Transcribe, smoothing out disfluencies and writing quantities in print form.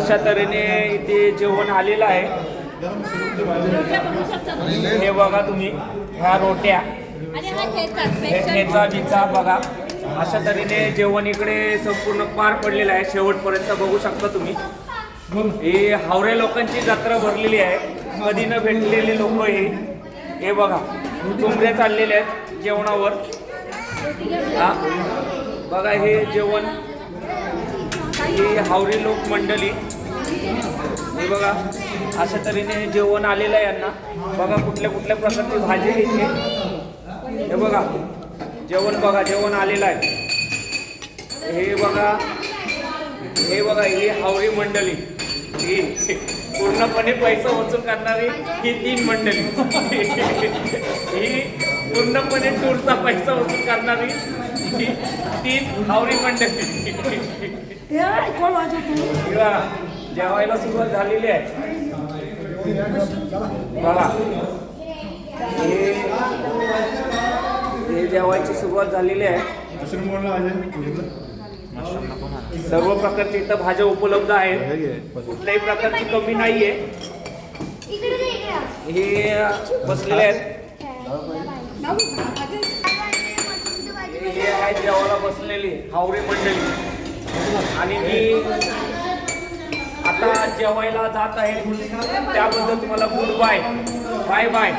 अशा तऱ्हेने इथे जेवण आलेलं आहे। हे बघा तुम्ही, ह्या रोट्या, ठेचा बिचा बघा, अशा तऱ्हेने जेवण इकडे संपूर्ण पार पडलेलं आहे। शेवटपर्यंत बघू शकता तुम्ही। हे हावरे लोकांची जत्रा भरलेली आहे, कधी न भेटलेले लोक हे बघा, कोंबड्या चाललेल्या आहेत जेवणावर। हा बघा, हे जेवण, ही हावरी लोक मंडळी, हे बघा अशा तऱ्हेने जेवण आलेलं आहे यांना। बघा कुठल्या कुठल्या प्रकारची भाजी आहे इथे, हे बघा जेवण, बघा जेवण आलेलं आहे। हे बघा, हे बघा, ही हावरी मंडळी, ही पूर्णपणे पैसा वसूल करणारी ही 3 मंडळी, ही पूर्णपणे टूरचा पैसा वसूल करणारी ही 3 हावरी मंडळी। जेवायला सुरुवात झालेली आहे बघा, हे जेवायची सुरुवात झालेली आहे। सर्व प्रकारची इथं भाज्या उपलब्ध आहेत, कुठल्याही प्रकारची कमी नाहीये। हे बसलेले आहेत, हे आहेत जेवायला बसलेली हावरे मंडळी। आणि मी आता जेवायला जात आहे, त्याबद्दल तुम्हाला गुड बाय, बाय बाय।